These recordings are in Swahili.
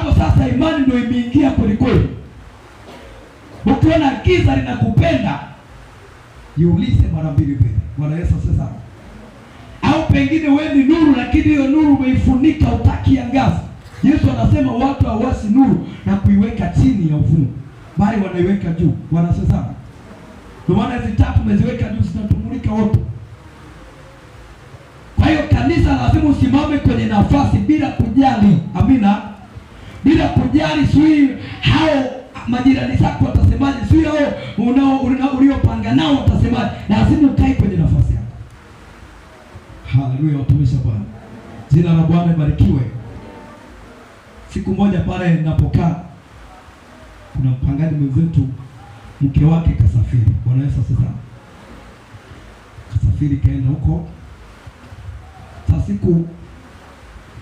hapo sasa imani ndio imeingia kweli kweli. Ukiona giza linakupenda, jiulize mara mbili mbili. Bwana Yesu sasa. Au pengine wewe ni nuru, lakini hiyo nuru umeifunika, utakiangaza. Yesu anasema watu hawasi nuru na kuiweka chini ya uvungu, bali wanaiweka juu. Bwana sasa. Ndio maana hizo tatu umeziweka juu, zinatumulika wote. Kwa hiyo kanisa lazima usimame kwenye nafasi bila kujali. Amina. Bila kujali sui hao majirani zako watasemaje, sui hao uliopanga nao watasemaje. Lazima ukae kwenye nafasi yako. Haleluya, watumishi wa Bwana. Jina la Bwana libarikiwe. Siku moja pale ninapokaa, kuna mpangaji mwenzetu, mke wake kasafiri. Bwana Yesu asifiwe. Kasafiri kaenda huko. Sasa siku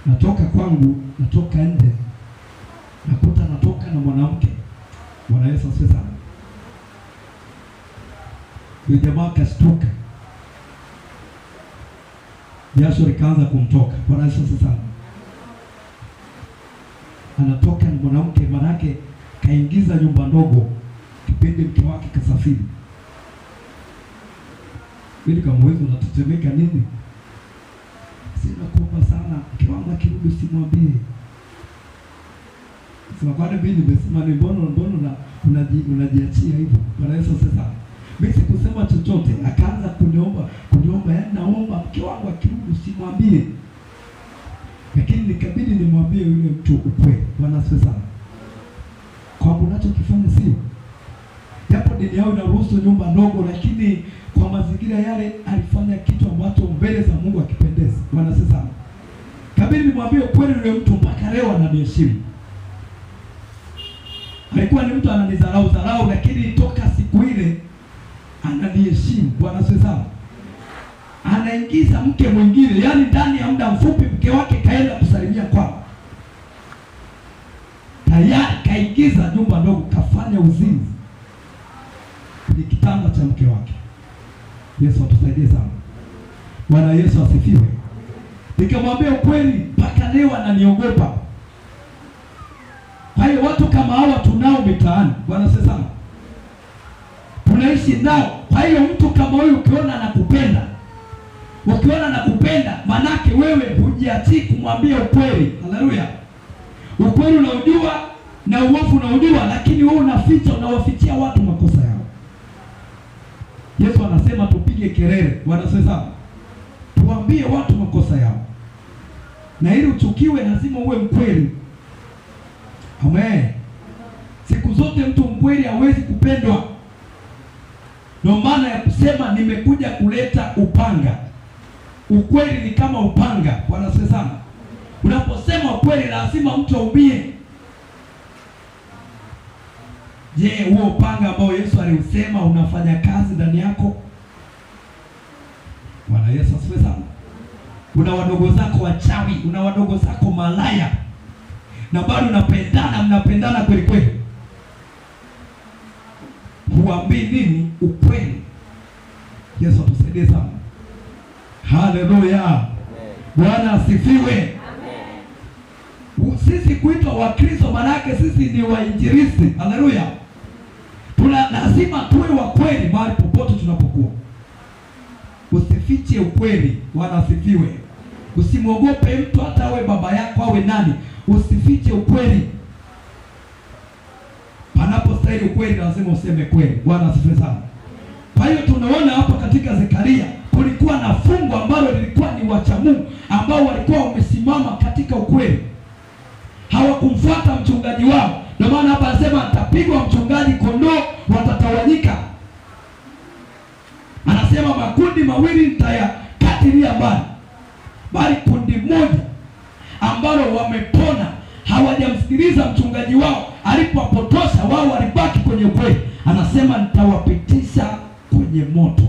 natoka kwangu, natoka nje, nakuta natoka na mwanamke. Bwana Yesu asifiwe. Yule jamaa kashtuka, jasho likaanza kumtoka. Bwana Yesu asifiwe. Anatoka na mwanamke, manake kaingiza nyumba ndogo kipindi mke wake kasafiri. Ili kamuuliza, unatetemeka nini? Sina kuomba sana, mke wangu akirudi usimwambie. Sasa kwa nini nimesema ni mbona unajiachia hivyo? Bwana Yesu sasa. Mimi sikusema chochote, akaanza kuniomba, yaani naomba mke wangu akirudi usimwambie. Lakini nikabidi nimwambie yule mtu ukweli. Bwana sasa. Kwa unachokifanya sio. Japo dini yao inaruhusu nyumba ndogo, lakini kwa mazingira yale alifanya kitu ambacho mbele za Mungu akipendeza. Bwana sasa. Kabidi nimwambie ukweli yule mtu, mpaka leo ananiheshimu. Alikuwa ni mtu ananidharau, lakini toka siku ile ananiheshimu. Bwana sasa. Anaingiza mke mwingine, yaani ndani ya muda mfupi mke wake kaenda kusalimia kwao. Tayari kaingiza nyumba ndogo, kafanya uzinzi ni kitanda cha mke wake. Yesu atusaidie sana. Bwana Yesu asifiwe. Nikamwambia ukweli, mpaka leo ananiogopa. Kwa hiyo watu kama hawa tunao mitaani. Bwana sasa. Tunaishi nao. Kwa hiyo mtu kama huyu ukiona anakupenda, manake wewe hujiachii kumwambia ukweli. Haleluya. Ukweli unaujua na uovu unaujua, lakini wewe unawafichia watu makosa yao. Yesu anasema tupige kelele. Bwana sasa. Tuambie watu makosa yao. Na ili uchukiwe lazima uwe mkweli. Amen. Siku zote mtu mkweli hawezi kupendwa. Ndio maana ya kusema nimekuja kuleta upanga. Ukweli ni kama upanga. Bwana sasa. Unaposema ukweli lazima mtu aumie. Je, huo upanga ambao Yesu aliusema unafanya kazi ndani yako? Bwana Yesu asifiwe sana. Una wadogo zako wachawi, una wadogo zako malaya, na bado mnapendana kweli kweli. Huambii nini? Ukweli. Yesu atusaidie sana. Haleluya. Bwana asifiwe. Amen. Sisi kuitwa Wakristo manake sisi ni wainjilisti. Haleluya. Lazima tuwe wa kweli mahali popote tunapokuwa. Usifiche ukweli. Bwana asifiwe. Usimwogope mtu, hata awe baba yako awe nani. Usifiche ukweli. Panapostahili ukweli lazima useme kweli. Bwana asifiwe sana. Kwa hiyo tunaona hapa katika Zekaria kulikuwa na fungu ambalo lilikuwa ni wacha Mungu ambao walikuwa wamesimama katika ukweli. Hawakumfuata mchungaji wao. Ndio maana hapa anasema atapigwa mchungaji, kondoo watatawanyika. Anasema makundi mawili nitayakatilia mbali, bali kundi moja ambalo wamepona hawajamsikiliza mchungaji wao alipowapotosha, wao walibaki kwenye ukweli. Anasema nitawapitisha kwenye moto.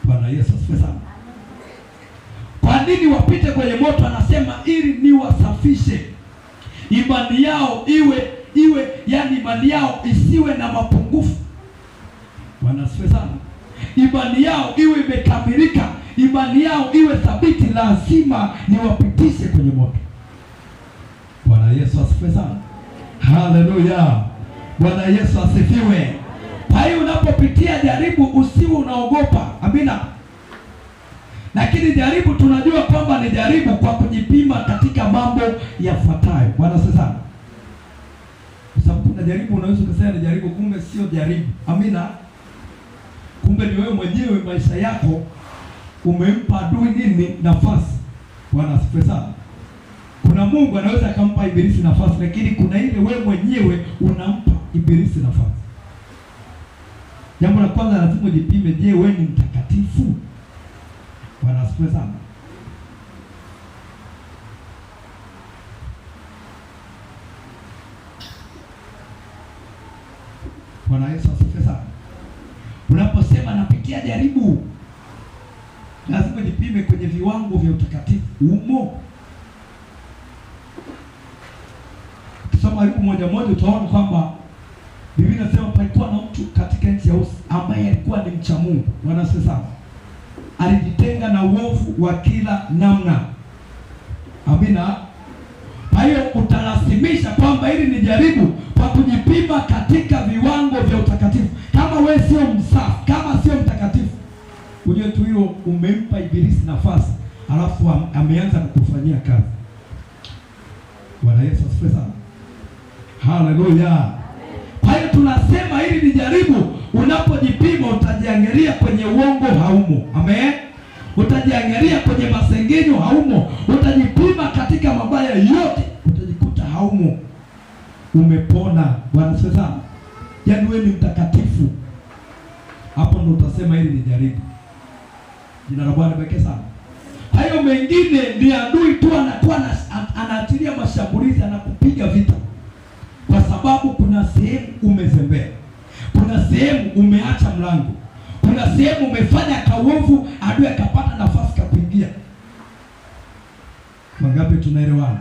Bwana Yesu asifiwe sana. Kwa nini wapite kwenye moto? Anasema ili niwasafishe. Imani yao imani yao isiwe na mapungufu. Bwana asifiwe sana. Imani yao iwe imekamilika, imani yao iwe thabiti, lazima niwapitishe kwenye moto. Bwana Yesu asifiwe sana. Haleluya, Bwana Yesu asifiwe. Kwa hiyo unapopitia jaribu usiwe unaogopa, amina. Lakini jaribu tunajua kwamba ni jaribu kwa kujipima katika mambo yafuatayo. Bwana sasa, kwa sababu kuna jaribu unaweza kusema ni jaribu, kumbe sio jaribu, amina. Kumbe ni wewe mwenyewe, maisha yako umempa adui nini? Nafasi. Bwana asifiwe sana. Kuna Mungu anaweza akampa ibilisi nafasi, lakini kuna ile wewe mwenyewe unampa ibilisi nafasi. Jambo la kwanza lazima ujipime, je, wewe ni mtakatifu? Bwana asifiwe sana. Bwana Yesu asifiwe sana. Unaposema napitia jaribu, lazima jipime kwenye viwango vya utakatifu. Umo ukisoma Ayubu 1:1 utaona kwamba Biblia inasema palikuwa na mtu katika nchi ya Usi ambaye alikuwa ni mcha Mungu. Bwana asifiwe sana. Alijitenga na uovu wa kila namna, amina. Kwa hiyo utalazimisha kwamba hili ni jaribu kwa kujipima katika viwango vya utakatifu. Kama wewe sio msafi, kama sio mtakatifu, ujue tu hilo umempa ibilisi nafasi, alafu ameanza kukufanyia kazi. Bwana Yesu asifiwe sana. Haleluya. Kwa hiyo tunasema hili ni jaribu. Unapojipima utajiangalia kwenye uongo, haumo. Amen. Utajiangalia kwenye masengenyo, haumo. Utajipima katika mabaya yote, utajikuta haumo. Umepona. Bwana asifiwe sana. Yaani wewe ni mtakatifu. Hapo ndo utasema hili ni jaribu. Jina la Bwana libarikiwe sana. Kwa hiyo mengine ni adui tu anakuwa anaachilia mashambulizi, anakupiga vita. Kwa sababu kuna sehemu umezembea. Kuna sehemu umeacha mlango. Kuna sehemu umefanya kauovu, adui akapata nafasi ya kuingia. Mangapi tunaelewana?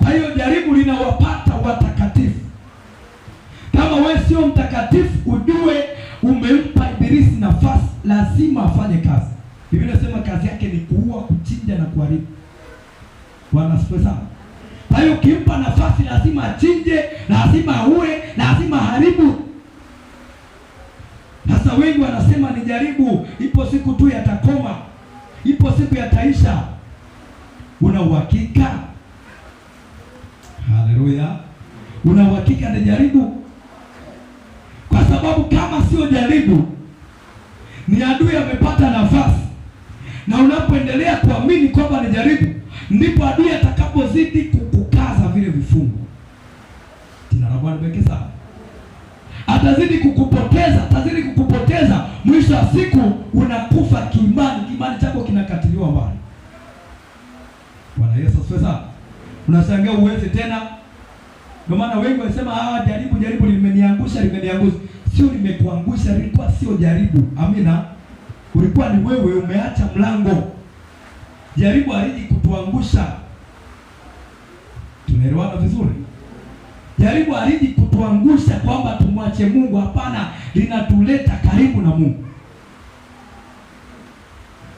Kwa hiyo jaribu linawapata watakatifu. Kama wewe sio mtakatifu, ujue umempa ibilisi nafasi, lazima afanye kazi. Biblia inasema kazi yake ni kuua, kuchinja na kuharibu. Bwana asifiwe sana. Kwa hiyo ukimpa nafasi lazima achinje, lazima aue, lazima haribu. Sasa wengi wanasema ni jaribu, ipo siku tu yatakoma, ipo siku yataisha. Una uhakika? Haleluya. Una uhakika ni jaribu? Kwa sababu kama sio jaribu, ni adui amepata nafasi, na unapoendelea kuamini kwamba ni jaribu, ndipo adui atakapozidi kukukaza vile vifungo. Jina la Bwana libarikiwe sana. Atazidi kukupoteza, mwisho wa siku unakufa kiimani, kiimani chako kinakatiliwa mbali. Bwana Yesu asifiwe sana. Unashangaa uweze tena. Ndio maana wengi wanasema jaribu limeniangusha. Sio limekuangusha, lilikuwa sio jaribu. Amina. Ulikuwa ni wewe umeacha mlango. Jaribu haliji kutuangusha. Tunaelewana vizuri? Jaribu haliji kutuangusha kwamba tumwache Mungu, hapana, linatuleta karibu na Mungu.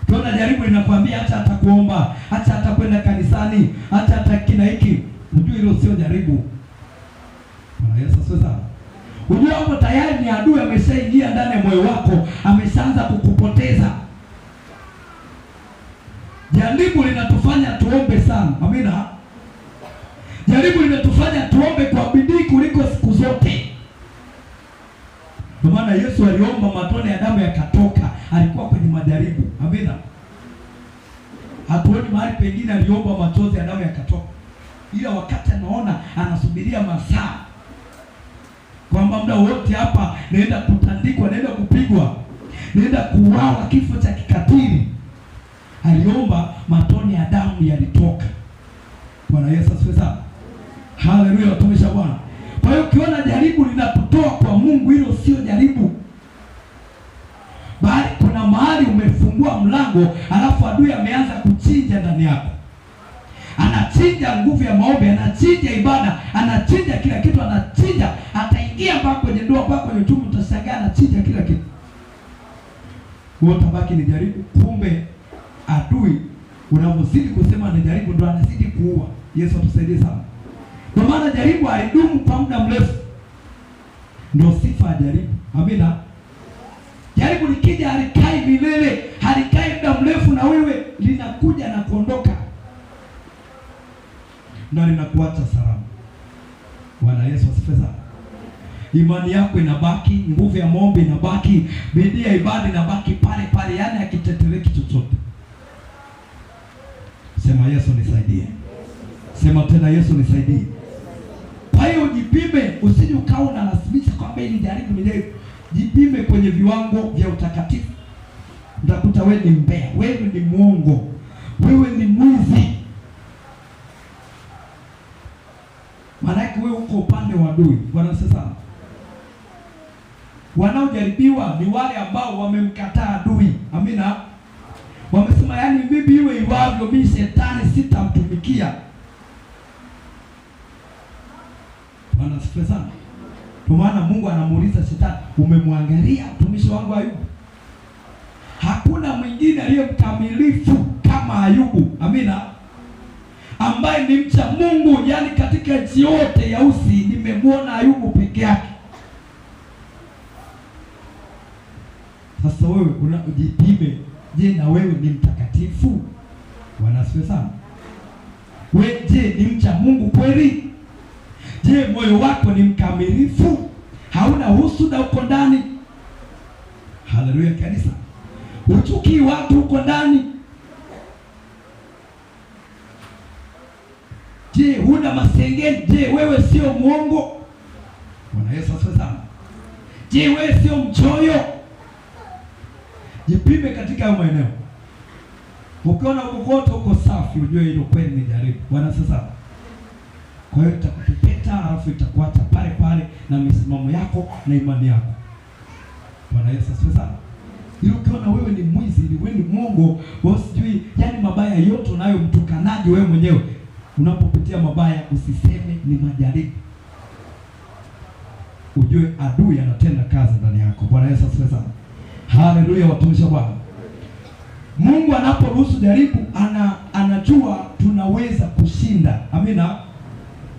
Tuona jaribu linakwambia acha atakuomba, acha atakwenda kanisani, acha atakina hiki. Unajua hilo sio jaribu. Bwana Yesu asifiwe sana. Unajua hapo tayari ni adui ameshaingia ndani ya moyo wako, ameshaanza kukupoteza. Jaribu linatufanya tuombe sana. Amina. Jaribu linatufanya tuombe kwa bidii kuliko siku zote. Kwa maana Yesu aliomba matone ya damu yakatoka, alikuwa kwenye majaribu. Amina. Hatuoni mahali pengine aliomba machozi ya damu yakatoka. Ila wakati anaona anasubiria masaa kwamba muda wote hapa naenda kutandikwa, naenda kupigwa, naenda kuuawa kifo cha kikatili, aliomba matone ya damu yalitoka. Bwana Yesu asifiwe sana. Haleluya, watumishi wa Bwana. Kwa hiyo ukiona jaribu linakutoa kwa Mungu, hilo sio jaribu. Bali kuna mahali umefungua mlango, alafu adui ameanza kuchinja ndani yako. Anachinja nguvu ya maombi, anachinja ibada, anachinja kila kitu, anachinja. Ataingia mpaka kwenye ndoa, mpaka kwenye tumbo, utashangaa anachinja kila kitu. Wote baki ni jaribu. Kumbe adui unapozidi kusema ni jaribu, ndo anazidi kuua. Yesu atusaidie sana. Kwa maana jaribu halidumu kwa muda mrefu. Ndio sifa ya jaribu. Amina. Jaribu likija halikai milele, halikai muda mrefu na wewe, linakuja na kuondoka. Na linakuacha salama. Bwana Yesu asifiwe sana. Imani yako inabaki, nguvu ya maombi inabaki, bidii ya ibada inabaki pale pale, yani hakitetereki chochote. Sema Yesu nisaidie. Sema tena Yesu nisaidie. Kwa hiyo jipime, usije ukawa unalazimisha kwamba ili jaribu milele. Jipime kwenye viwango vya utakatifu. Utakuta wewe ni mbea, wewe ni muongo, wewe ni mwizi. Maana wewe uko upande wa adui. Bwana sasa. Wanaojaribiwa ni wale ambao wamemkataa adui. Amina. Wamesema yani mimi iwe iwavyo, mimi shetani sitamtumikia. Bwana asifiwe sana. Kwa maana Mungu anamuuliza shetani, umemwangalia mtumishi wangu Ayubu? Hakuna mwingine aliye mkamilifu kama Ayubu. Amina. Ambaye ni mcha Mungu, yani katika nchi yote ya Usi nimemwona Ayubu peke yake. Sasa wewe unajipime, je, na wewe ni mtakatifu? Bwana asifiwe sana. Wewe je, ni mcha Mungu kweli? Je, moyo wako ni mkamilifu? Hauna husuda uko ndani? Haleluya kanisa. Uchukii watu uko ndani? Je, huna masengeni? Je, wewe sio muongo? Bwana Yesu asifiwe sana. Je, wewe sio mchoyo? Jipime katika hayo maeneo. Ukiona kokote uko safi, ujue hilo kweli ni jaribu. Bwana sasa. Kwa hiyo itakupepeta, alafu itakuacha pale pale na misimamo yako na imani yako. Bwana Yesu asifiwe sana. Ili ukiona wewe ni mwizi, wewe ni muongo, wewe sijui, yani mabaya yote unayomtukanaje wewe mwenyewe. Unapopitia mabaya usiseme ni majaribu. Ujue adui anatenda kazi ndani yako. Bwana Yesu asifiwe sana. Haleluya watumishi wa Bwana. Mungu anaporuhusu jaribu, anajua tunaweza kushinda. Amina.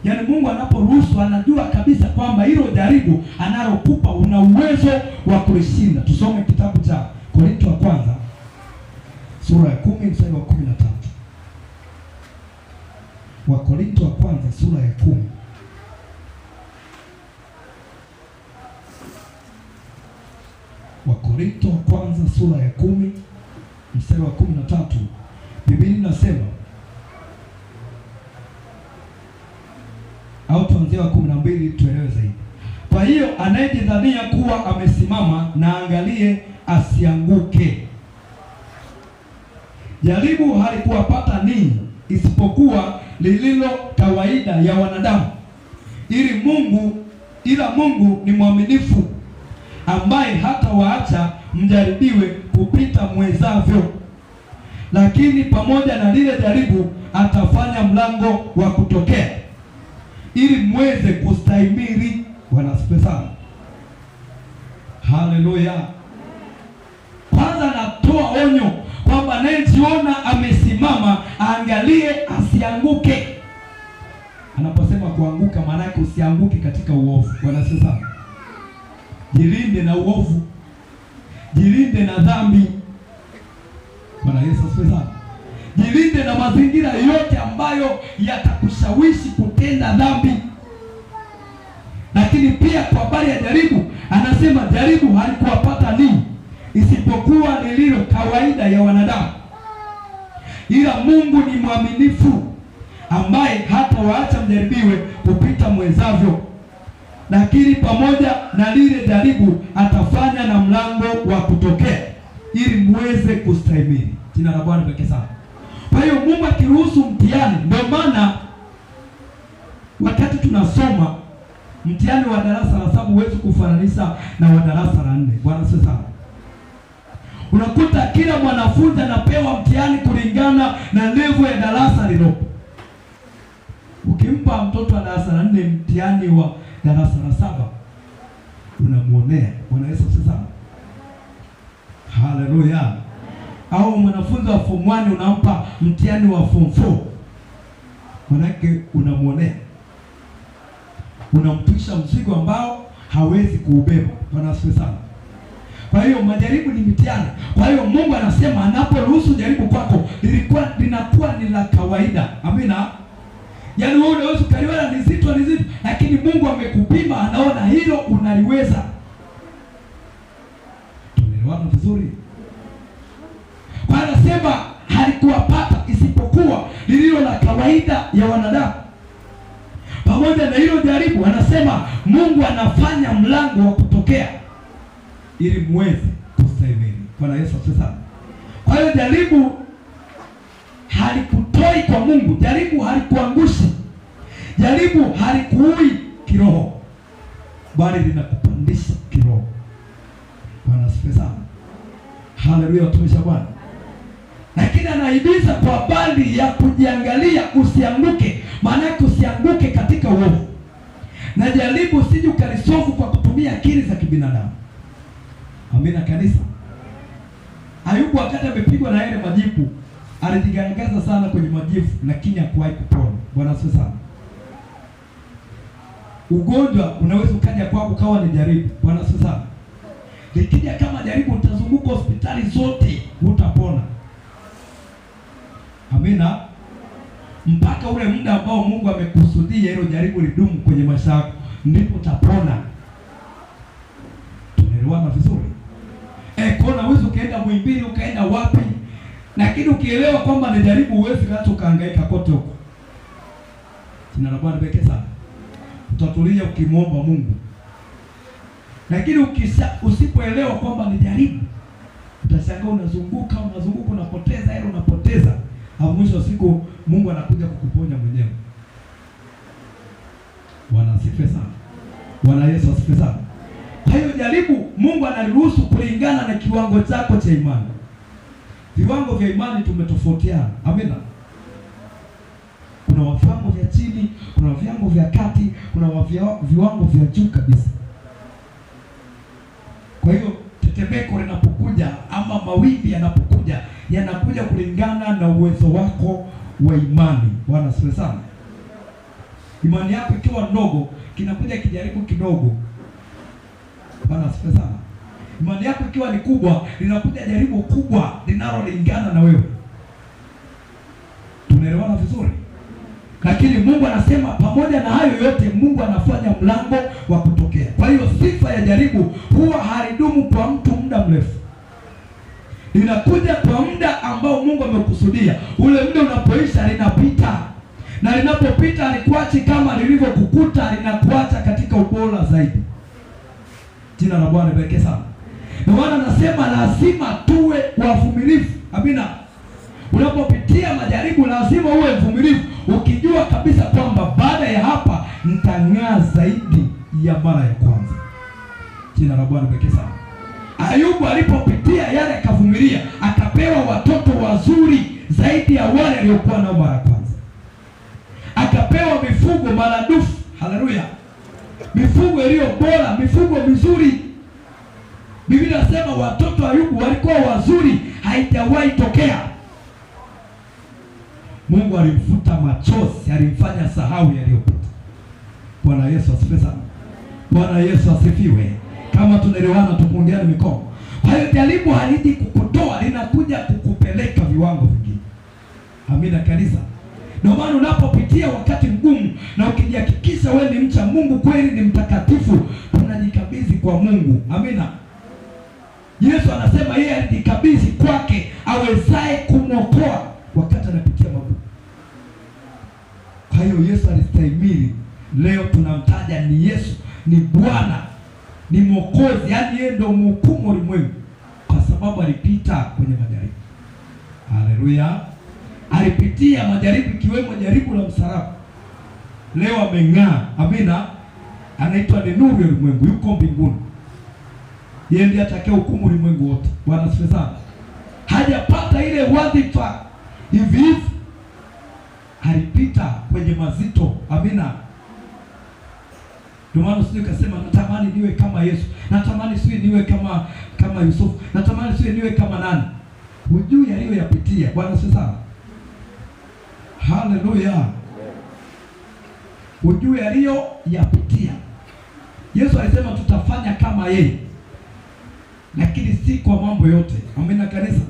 Yaani Mungu anaporuhusu anajua kabisa kwamba hilo jaribu analokupa una uwezo wa kulishinda. Tusome kitabu cha Korinto wa kwanza sura ya 10 mstari wa 13. Wa Korinto wa kwanza sura ya 10. Wa Korinto wa kwanza sura ya 10 mstari wa 13. Biblia inasema, au tuanzie wa 12 tuelewe zaidi. Kwa hiyo anayejidhania kuwa amesimama na angalie asianguke. Jaribu halikuwapata ninyi isipokuwa lililo kawaida ya wanadamu. Ila Mungu ni mwaminifu, ambaye hata waacha mjaribiwe kupita mwezavyo, lakini pamoja na lile jaribu atafanya mlango wa kutokea ili mweze kustahimili. Bwana asifiwe sana. Haleluya. Kwanza natoa onyo kwamba anayejiona amesimama aangalie asianguke. Anaposema kuanguka, maana yake usianguke katika uovu. Bwana asifiwe sana. Jilinde na uovu, jilinde na dhambi. Bwana Yesu asifiwe sana. Jilinde na mazingira yote ambayo yatakushawishi kutenda dhambi. Lakini pia kwa habari ya jaribu, anasema jaribu halikuwapata ninyi isipokuwa lililo kawaida ya wanadamu. Ila Mungu ni mwaminifu, ambaye hata waacha mjaribiwe kupita mwezavyo, lakini pamoja na lile jaribu atafanya na mlango wa kutokea ili muweze kustahimili. Jina la Bwana pekee sana. Kwa hiyo Mungu akiruhusu mtihani, ndio maana wakati tunasoma mtihani wa darasa la 7 huwezi kufananisha na wa darasa la 4. Bwana sasa. Unakuta kila mwanafunzi anapewa mtihani kulingana na level ya darasa lilopo. Ukimpa mtoto wa darasa la 4 mtihani wa darasa la 7 unamuonea. Bwana Yesu sasa. Haleluya. Au mwanafunzi wa form 1 unampa mtihani wa form 4, manake unamuonea. unamtwisha mzigo ambao hawezi kuubeba. Bwana asifiwe sana. Kwa hiyo majaribu ni mitihani. Kwa hiyo Mungu anasema anaporuhusu jaribu kwako linakuwa ni la kawaida. Amina. Yaani wewe unaweza ukaliona ni zito, lakini Mungu amekupima, anaona hilo unaliweza. Tumeelewana vizuri? Kwa anasema halikuwapata isipokuwa lililo la kawaida ya wanadamu. Pamoja na hilo jaribu, anasema Mungu anafanya mlango wa kutokea ili muweze kustahimili. Bwana Yesu asifiwe sana. Kwa hiyo jaribu halikutoi kwa Mungu, jaribu halikuangushi, jaribu halikuui kiroho, bali linakupandisha kiroho. Bwana asifiwe sana. Haleluya, watumishi wa Bwana. Lakini anahimiza kwa habari ya kujiangalia, usianguke. Maana yake usianguke katika uovu. Na jaribu usije ukalisofu kwa kutumia akili za kibinadamu. Amina kanisa. Ayubu wakati amepigwa na yale majipu, alijigaragaza sana kwenye majivu, lakini hakuwahi kupona. Bwana asifiwe sana. Ugonjwa unaweza ukaja kwako kawa ni jaribu. Bwana asifiwe sana. Likija kama jaribu, utazunguka hospitali zote, hutapona. Amina. Mpaka ule muda ambao Mungu amekusudia hilo jaribu lidumu kwenye maisha yako, ndipo utapona. Tunaelewana vizuri? Kuna uwezo ukaenda Muhimbili, ukaenda wapi, lakini ukielewa kwamba ni jaribu, uwezi hata ukahangaika kote huko. Jina la Bwana pekee sana. Utatulia ukimwomba Mungu. Lakini usipoelewa kwamba ni jaribu, utashangaa unazunguka unapoteza hela, unapoteza. Hapo mwisho wa siku Mungu anakuja kukuponya mwenyewe. Bwana asifiwe sana. Bwana Yesu asifiwe sana. Kwa hiyo jaribu Mungu analiruhusu kulingana na kiwango chako cha imani. Viwango vya imani tumetofautiana. Amina. Kuna viwango vya chini, kuna viwango vya kati, kuna viwango vya juu kabisa. Kwa hiyo tetemeko linapokuja ama mawimbi yanapokuja, yanakuja kulingana na uwezo wako wa imani. Bwana asifiwe sana. Imani yako ikiwa ndogo, kinakuja kijaribu kidogo. Bwana asifiwe sana. Imani yako ikiwa ni kubwa, linakuja jaribu kubwa linalolingana na wewe. Tunaelewana vizuri? Lakini Mungu anasema pamoja na hayo yote, Mungu anafanya mlango wa kutokea. Kwa hiyo sifa ya jaribu huwa halidumu kwa mtu muda mrefu. Linakuja kwa muda ambao Mungu amekusudia. Ule muda unapoisha linapita. Na linapopita alikuachi kama lilivyokukuta, linakuacha katika ubora zaidi. Jina la Bwana pekee sana. Na Bwana anasema lazima tuwe wavumilivu. Amina. Unapopitia majaribu lazima uwe mvumilivu, ukijua kabisa kwamba baada ya hapa nitang'aa zaidi ya mara ya kwanza. Jina la Bwana pekee sana. Ayubu alipopitia yale akavumilia, akapewa watoto wazuri zaidi ya wale aliokuwa nao mara ya kwanza. Akapewa mifugo maradufu. Haleluya. Mifugo iliyo bora, mifugo mizuri. Biblia inasema watoto wa Ayubu walikuwa wazuri, haijawahi tokea. Mungu alimfuta machozi, alimfanya sahau yaliyopita. Bwana Yesu asifiwe sana. Bwana Yesu asifiwe. Kama tunaelewana tupungiane mikono. Kwa hiyo jaribu haliji kukutoa, linakuja kukupeleka viwango vingine. Amina kanisa. Ndio maana unapopitia wakati mgumu na ukijihakikisha wewe ni mcha Mungu kweli, ni mtakatifu, tunajikabidhi kwa Mungu. Amina. Yesu anasema yeye alijikabidhi kwake awezaye kumwokoa wakati anapitia magumu. Kwa hiyo Yesu alistahimili. Leo tunamtaja ni Yesu, ni Bwana, ni Mwokozi, yaani yeye ndio mhukumu ulimwengu, kwa sababu alipita kwenye majaribu. Haleluya. Alipitia majaribu, ikiwemo jaribu la msalaba. Leo ameng'aa. Amina. Anaitwa ni nuru ya ulimwengu, yuko mbinguni. Yeye ndiye atakaye hukumu ulimwengu wote. Bwana asifiwe sana. Hajapata ile wadhifa hivi hivi, alipita kwenye mazito. Amina. Ndio maana sio kasema natamani niwe kama Yesu, natamani sio niwe kama Yusufu, natamani sio niwe kama nani. Hujui aliyoyapitia. Bwana asifiwe sana. Haleluya. ujue aliyoyapitia. Yesu alisema tutafanya kama yeye, lakini si kwa mambo yote. Amina kanisa.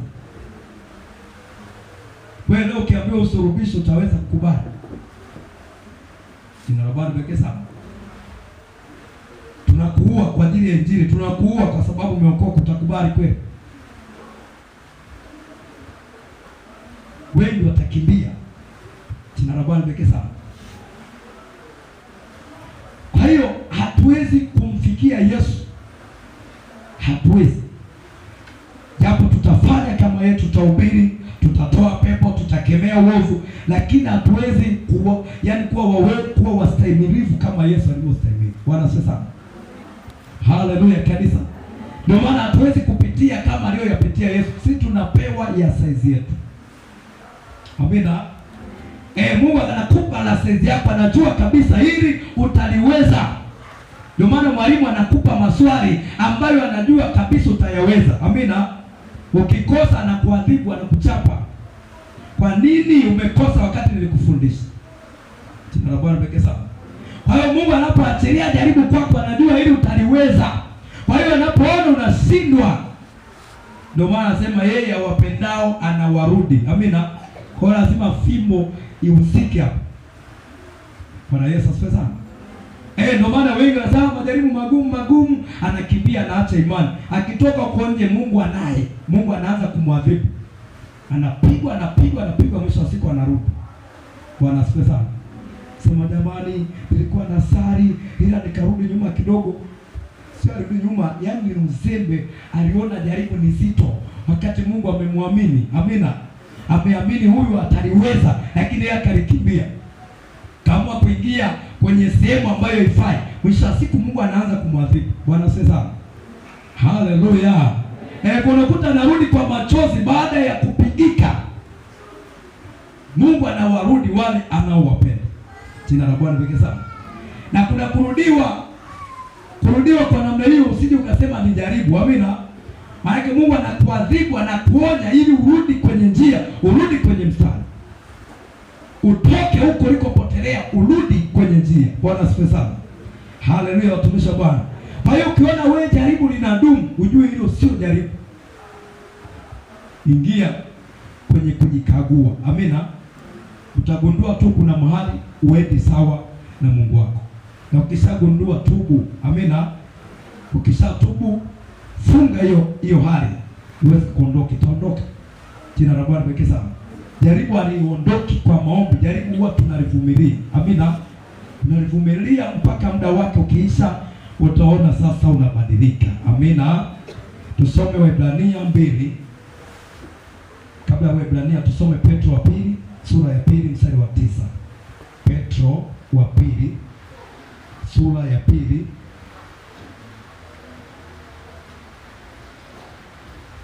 Wewe leo ukiambiwa usurubisho utaweza kukubali? Jina la Bwana pekee sana. Tunakuua kwa ajili ya Injili, tunakuua kwa sababu umeokoka, utakubali kweli? Wengi watakimbia. Jina la Bwana pekee sana. Kwa hiyo hatuwezi kumfikia Yesu, hatuwezi. Japo tutafanya kama yeye, tutahubiri, tutatoa pepo, tutakemea uovu, lakini hatuwezi kuwa wastahimilivu kama Yesu alivyostahimili. Bwana asifiwe sana. Haleluya kanisa. Ndio maana hatuwezi kupitia kama aliyoyapitia Yesu. Sisi tunapewa ya size yetu. Amina. Mungu anakupa la size yako, anajua kabisa hili utaliweza. Ndio maana mwalimu anakupa maswali ambayo anajua kabisa utayaweza. Amina. Ukikosa anakuadhibu, anakuchapa. Kwa nini umekosa wakati nilikufundisha? Jina la Bwana pekee sana. Kwa hiyo Mungu anapoachilia jaribu kwako, anajua hili utaliweza. Kwa hiyo anapoona unashindwa, ndio maana anasema yeye awapendao anawarudi. Amina. Kwa hiyo lazima fimbo ihusike hapo. Bwana Yesu asifiwe sana. Ndio maana wengi wanasema majaribu magumu, anakimbia, anaacha imani. Akitoka kwa nje, Mungu anaanza kumwadhibu. Anapigwa, mwisho wa siku anarudi. Bwana asifiwe sana. Sema jamani, nilikuwa nasali ila nikarudi nyuma kidogo. Sio arudi nyuma, yani ni uzembe. Aliona jaribu ni zito wakati Mungu amemwamini. Amina. Ameamini huyu ataliweza, lakini yeye akalikimbia. Kama kuingia kwenye sehemu ambayo haifai, mwisho wa siku Mungu anaanza kumwadhibu. Bwana asifiwe sana. Haleluya. Unakuta narudi kwa machozi baada ya kupigika. Mungu anawarudi wale anaowapenda. Jina la Bwana pekee sana. Na kuna kurudiwa kwa namna hiyo, usije ukasema ni jaribu. Amina. Maana Mungu anakuadhibu, anakuonya ili urudi kwenye njia, urudi kwenye mstari. Utoke huko ulikopotelea, urudi kwenye njia. Bwana asifiwe sana. Haleluya watumishi wa Bwana. Kwa hiyo ukiona wewe jaribu linadumu, ujue hilo sio jaribu. Ingia kwenye kujikagua. Amina. Utagundua tu kuna mahali uendi sawa na Mungu wako. Na ukishagundua, tubu. Amina. Ukishatubu, funga hiyo hali, uweze kuondoka, itaondoka. Jina la Bwana pekee sana. Jaribu aliondoki kwa maombi. Jaribu huwa tunalivumilia. Amina. Tunalivumilia mpaka muda wake ukiisha, utaona sasa unabadilika. Amina. Tusome Waebrania 2. Kabla ya Waebrania tusome Petro wa pili sura ya 2 mstari wa 9. Petro wa pili sura ya 2.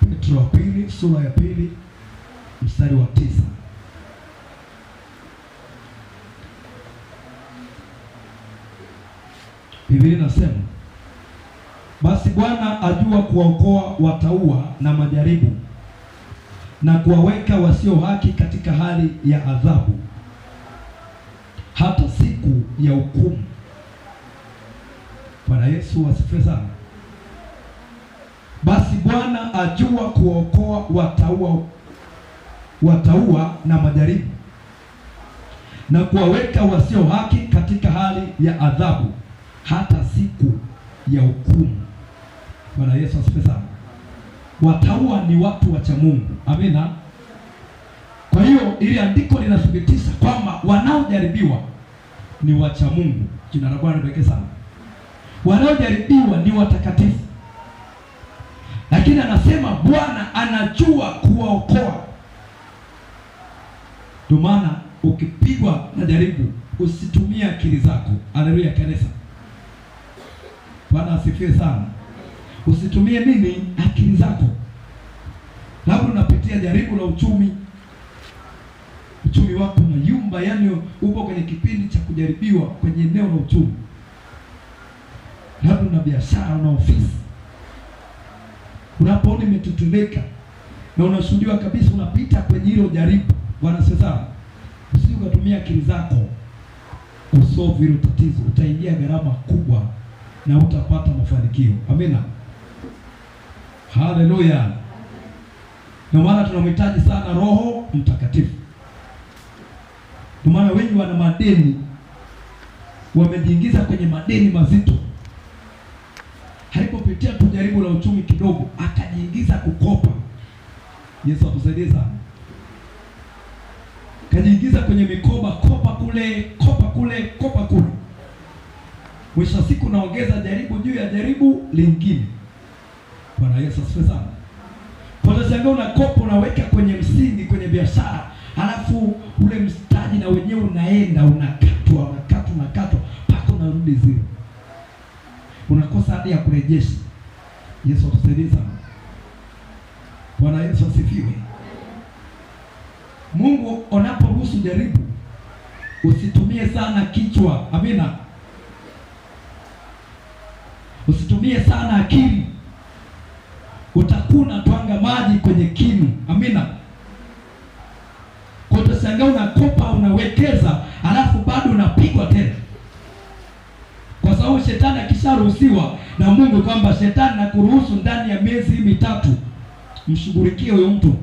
Petro wa pili sura ya 2 mstari wa 9. Biblia inasema, basi Bwana ajua kuwaokoa watauwa na majaribu, na kuwaweka wasio haki katika hali ya adhabu, hata siku ya hukumu. Bwana Yesu asifiwe sana. Basi Bwana ajua kuwaokoa watauwa na majaribu, na kuwaweka wasio haki katika hali ya adhabu, hata siku ya hukumu. Bwana Yesu asifiwe sana. Watauwa ni watu wacha Mungu. Amina. Kwa hiyo ili andiko linathibitisha kwamba wanaojaribiwa ni wacha Mungu. Jina la Bwana pekee sana. Wanaojaribiwa ni watakatifu. Lakini anasema Bwana anajua kuwaokoa. Ndio maana ukipigwa na jaribu, usitumie akili zako. Haleluya kanisa. Bwana asifiwe sana. Usitumie nini? Akili zako. Labda unapitia jaribu la uchumi wako na yumba, yani upo kwenye kipindi cha kujaribiwa kwenye eneo la uchumi. Labda una biashara, una ofisi, unapoona imetutumeka na unashuhudiwa kabisa, unapita kwenye hilo jaribu. Bwana asifiwe sana. Usije ukatumia akili zako. kusolve hilo tatizo, utaingia gharama kubwa na utapata mafanikio. Amina, haleluya. Ndio maana tunamhitaji sana Roho Mtakatifu. Ndio maana wengi wana madeni, wamejiingiza kwenye madeni mazito. Alipopitia tu jaribu la uchumi kidogo, akajiingiza kukopa. Yesu atusaidie sana. Kajiingiza kwenye mikoba, kopa kule, kopa kule, kopa kule. Mwisho siku naongeza jaribu juu ya jaribu lingine. Bwana Yesu asifiwe sana. Kwa sababu unakopa, unaweka kwenye msingi, kwenye biashara, halafu ule mtaji na wenyewe unaenda unakatwa mpaka unarudi zero. Unakosa hadi ya kurejesha. Yesu atusaidie sana. Bwana Yesu asifiwe. Mungu unaporuhusu jaribu, usitumie sana kichwa. Amina. Usitumie sana akili. Utakuna twanga maji kwenye kinu. Amina. Kwa utashangaa unakopa, unawekeza, alafu bado unapigwa tena. Kwa sababu shetani akisharuhusiwa na Mungu kwamba shetani nakuruhusu ndani ya miezi 3 mshughulikie huyo mtu,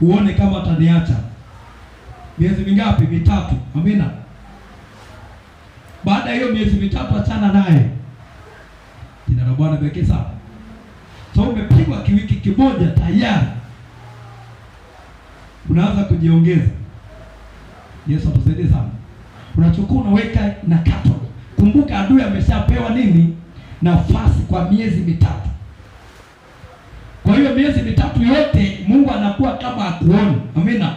uone kama ataniacha. Miezi mingapi? 3. Amina. Baada ya hiyo miezi 3 achana naye. Jina la Bwana pekee sana. So umepigwa kiwiki kimoja tayari unaanza kujiongeza. Yesu atusaidie sana. Unachukua unaweka na kato. Kumbuka adui ameshapewa nini? Nafasi kwa miezi 3. Kwa hiyo miezi 3 yote Mungu anakuwa kama akuoni. Amina.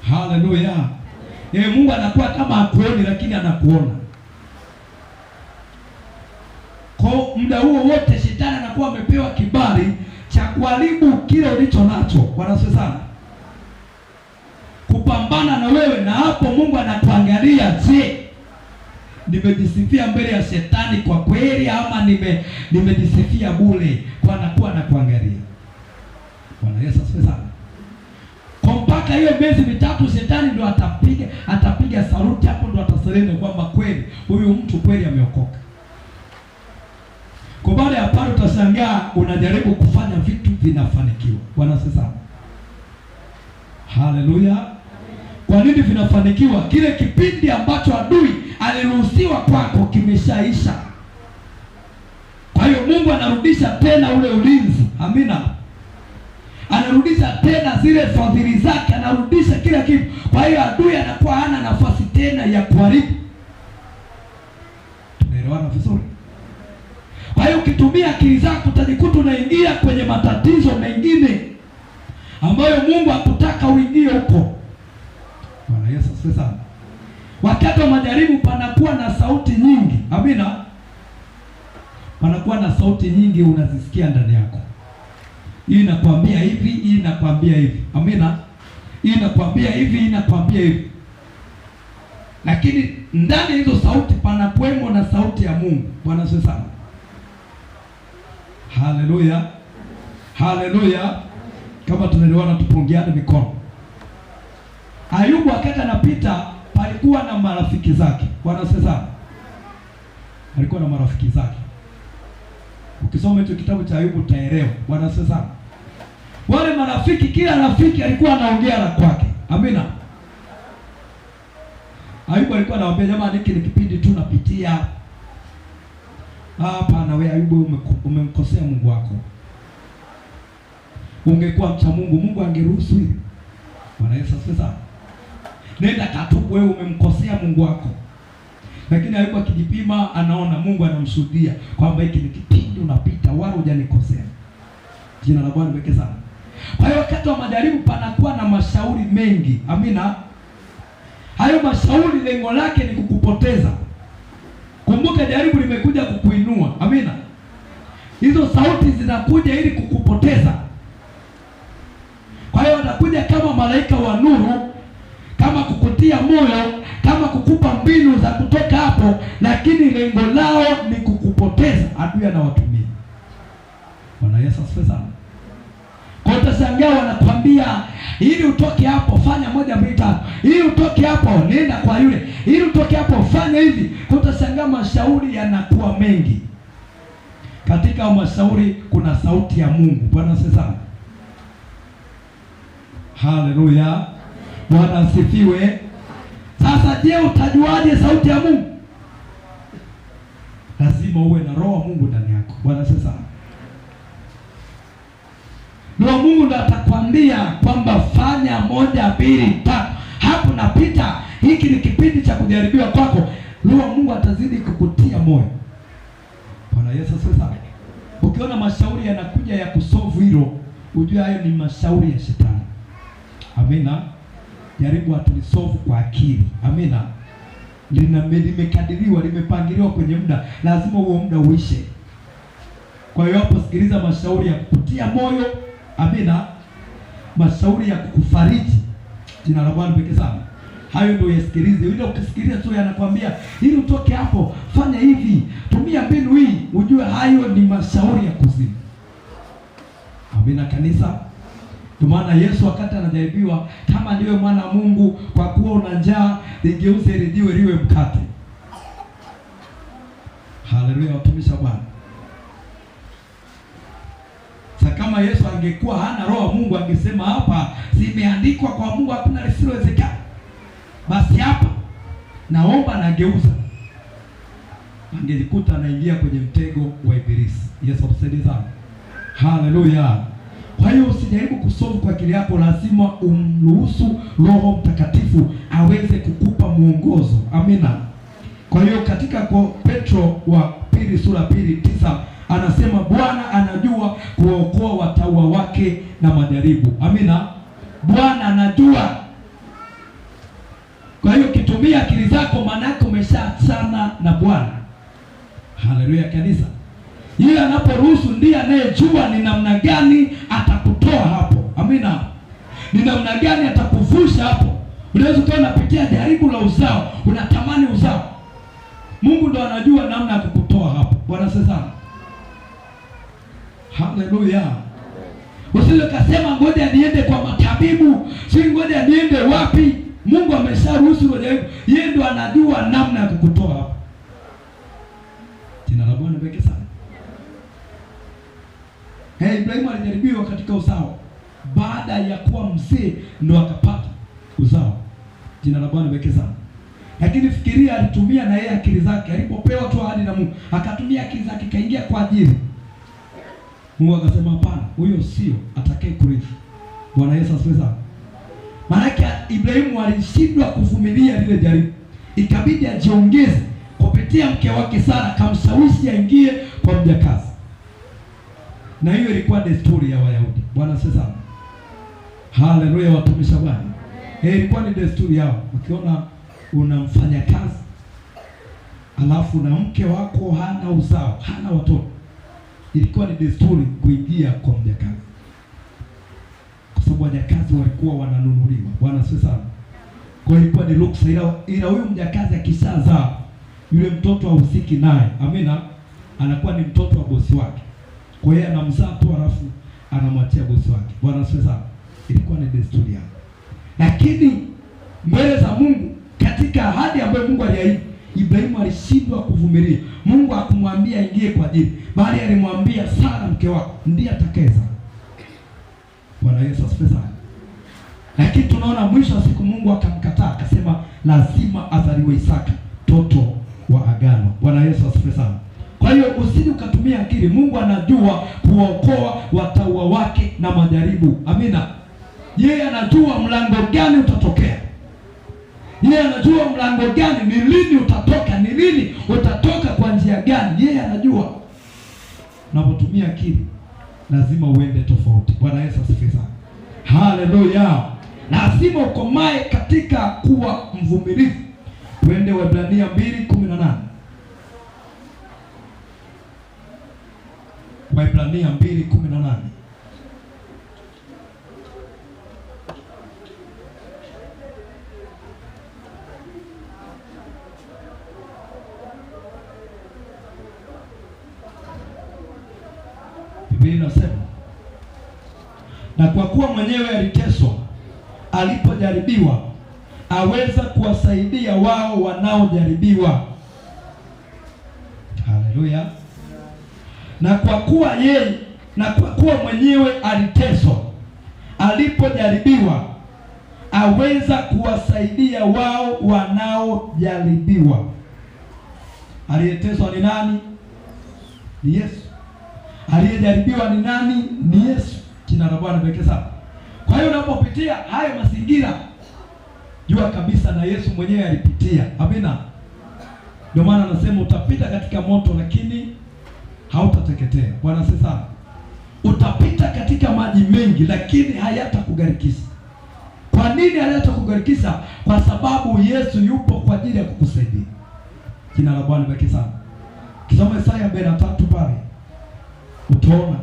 Haleluya. Mungu anakuwa kama akuoni, lakini anakuona. Kwa muda huo wote shetani anakuwa amepewa kibali cha kuharibu kile ulicho nacho. Bwana asifiwe sana. Kupambana na wewe, na hapo Mungu anatuangalia, je, nimejisifia mbele ya shetani kwa kweli ama nimejisifia bure? Kwa anakuwa anakuangalia. Bwana Yesu asifiwe sana. Kwa mpaka hiyo miezi 3 shetani ndo atapiga saluti, hapo ndo ataserena kwamba kweli huyu mtu kweli ameokoka. Kwa baada ya pale utashangaa unajaribu kufanya vitu vinafanikiwa. Bwana asifiwe sana. Haleluya. Kwa nini vinafanikiwa? Kile kipindi ambacho adui aliruhusiwa kwako kimeshaisha. Kwa hiyo Mungu anarudisha tena ule ulinzi. Amina. Anarudisha tena zile fadhili zake, anarudisha kila kitu. Kwa hiyo adui anakuwa hana nafasi tena ya kuharibu. Tunaelewana vizuri? Kwa hiyo ukitumia akili zako utajikuta unaingia kwenye matatizo mengine ambayo Mungu hakutaka uingie huko. Bwana Yesu asifiwe sana. Wakati wa majaribu panakuwa na sauti nyingi. Amina. Panakuwa na sauti nyingi unazisikia ndani yako. Hii inakwambia hivi, hii inakwambia hivi. Amina. Hii inakwambia hivi, hii inakwambia hivi. Lakini ndani hizo sauti panakuwemo na sauti ya Mungu. Bwana asifiwe sana. Haleluya. Haleluya. Kama tunaelewana tupungiane mikono. Ayubu wakati anapita palikuwa na marafiki zake. Bwana asifiwe sana. Alikuwa na marafiki zake. Ukisoma hicho kitabu cha Ayubu utaelewa. Bwana asifiwe sana. Wale marafiki, kila rafiki alikuwa anaongea na kwake. Amina. Ayubu alikuwa anawaambia, jamani, hiki ni kipindi tu napitia. Hapa na wewe Ayubu umemkosea Mungu wako. Ungekuwa mcha Mungu, Mungu angeruhusu hivi. Bwana Yesu asifiwe sana. Nenda katubu, wewe umemkosea Mungu wako. Lakini Ayubu akijipima anaona Mungu anamshuhudia kwamba hiki ni kipindi unapita, wala hujanikosea. Jina la Bwana libarikiwe sana. Kwa hiyo wakati wa majaribu panakuwa na mashauri mengi. Amina. Hayo mashauri lengo lake ni kukupoteza. Kumbuka jaribu limekuja kukuinua. Amina. Hizo sauti zinakuja ili kukupoteza. Kwa hiyo wanakuja kama malaika wa nuru, kama kukutia moyo, kama kukupa mbinu za kutoka hapo, lakini lengo lao ni kukupoteza. Adui anawatumia. Bwana Yesu asifiwe sana. Kwa utashangaa wanakwambia ili utoke hapo fanya 1 2 3, ili utoke hapo nenda kwa yule, ili utoke hapo fanya hivi. Utashangaa mashauri yanakuwa mengi. Katika mashauri kuna sauti ya Mungu. Bwana sasa, haleluya, Bwana asifiwe. Sasa je, utajuaje sauti ya Mungu? Lazima uwe na roho wa Mungu ndani yako. Bwana sasa, roho wa Mungu ndo atakwambia kwamba fanya 1 2 3. Hapo napita, hiki ni kipindi cha kujaribiwa kwako. Roho wa Mungu atazidi kukutia moyo. Bwana Yesu sasa, ukiona mashauri yanakuja ya kusolve hilo, ujue hayo ni mashauri ya shetani. Amina. Jaribu atulisolve kwa akili. Amina. Limekadiriwa, limepangiliwa kwenye muda, lazima huo muda uishe. Kwa hiyo hapo sikiliza mashauri ya kukutia moyo. Amina. Mashauri ya kukufariji. Jina la Bwana pekee sana. Hayo ndio yasikilize. Ile ukisikiliza tu yanakwambia ili utoke hapo fanya hivi, tumia mbinu hii, ujue hayo ni mashauri ya kuzimu. Amina kanisa. Kwa maana Yesu wakati anajaribiwa, kama ndiwe mwana wa Mungu, kwa kuwa una njaa, ligeuze liwe liwe mkate. Haleluya, watumishi wa Bwana. Sasa kama Yesu angekuwa hana roho wa Mungu, angesema hapa zimeandikwa kwa Mungu hakuna lisilowezekana. Basi hapa naomba na geuza. Angejikuta anaingia kwenye mtego wa Ibilisi. Yesu atusaidie sana. Haleluya. Kwa hiyo usijaribu kusolve kwa akili yako, lazima umruhusu Roho Mtakatifu aweze kukupa mwongozo. Amina. Kwa hiyo katika kwa Petro wa pili sura 2:9 anasema Bwana anajua kuwaokoa watauwa wake na majaribu. Amina. Bwana anajua. Kwa hiyo kitumia akili zako, maana yako umeshaachana na Bwana. Haleluya kanisa. Yeye anaporuhusu ndiye anayejua ni namna gani atakutoa hapo. Amina. Ni namna gani atakuvusha hapo. Unaweza kuwa unapitia jaribu la uzao, unatamani uzao. Mungu ndo anajua namna ya kukutoa hapo. Bwana sasa. Haleluya. Usije kasema ngoja niende kwa matabibu, si ngoja niende wapi. Mungu amesharuhusu kwa jaribu. Yeye ndo anajua namna ya kukutoa hapo. Jina la Bwana pekee sana. Ibrahimu alijaribiwa katika uzao. Baada ya kuwa mzee ndo akapata uzao. Jina la Bwana pekee sana. Lakini fikiria, alitumia na yeye akili zake. Alipopewa tu ahadi na Mungu, akatumia akili zake kaingia kwa ajili. Mungu akasema hapana, huyo sio atakaye kurithi. Bwana Yesu asifiwe sana. Maana Ibrahimu alishindwa kuvumilia lile jaribu. Ikabidi ajiongeze kupitia mke wake Sara, kamshawishi aingie kwa mjakazi. Na hiyo ilikuwa desturi ya Wayahudi. Bwana sasa. Haleluya, watumishi wa Bwana. Ilikuwa ni desturi yao. Ukiona unamfanya kazi alafu na mke wako hana uzao, hana watoto, ilikuwa ni desturi kuingia kwa mjakazi. Kwa sababu wajakazi walikuwa wananunuliwa. Bwana sasa. Kwa hiyo ilikuwa ni ruksa, ila huyu mjakazi akishazaa, yule mtoto hahusiki naye. Amina. Anakuwa ni mtoto wa bosi wake. Kwa hiyo anamzaa tu alafu anamwachia bosi wake. Bwana sasa. Ilikuwa ni desturi yao. Lakini mbele za Mungu, katika ahadi ambayo Mungu aliahidi, Ibrahimu alishindwa kuvumilia. Mungu hakumwambia ingie kwa ajili, bali alimwambia Sara mke wako ndiye atakayezaa. Bwana Yesu asifiwe sana. Lakini tunaona mwisho wa siku Mungu akamkataa, akasema lazima azaliwe Isaka, mtoto wa agano. Bwana Yesu asifiwe sana. Kwa hiyo usije ukatumia akili. Mungu anajua kuokoa watauwa wake na majaribu. Amina. Yeye anajua mlango gani utatokea. Yeye anajua mlango gani, ni lini utatoka, ni lini utatoka kwa njia gani. Yeye anajua. Unapotumia akili lazima uende tofauti. Bwana Yesu asifiwe sana. Haleluya. Lazima ukomae katika kuwa mvumilivu. Twende Waebrania 2:18. Waebrania 2:18. Biblia inasema, na kwa kuwa mwenyewe aliteswa alipojaribiwa aweza kuwasaidia wao wanaojaribiwa. Haleluya. Na kwa kuwa mwenyewe aliteswa alipojaribiwa, aweza kuwasaidia wao wanaojaribiwa. Aliyeteswa ni nani? Ni Yesu. Aliyejaribiwa ni nani? Ni Yesu. Jina la Bwana pekee sana. Kwa hiyo unapopitia hayo mazingira, jua kabisa na Yesu mwenyewe alipitia. Amina. Ndio maana anasema utapita katika moto lakini hautateketea. Bwana asifiwe sana. Utapita katika maji mengi lakini hayatakugarikisha. Kwa nini hayatakugarikisha? Kwa sababu Yesu yupo kwa ajili ya kukusaidia. Jina la Bwana pekee sana. Kisoma Isaya 43 pale, utaona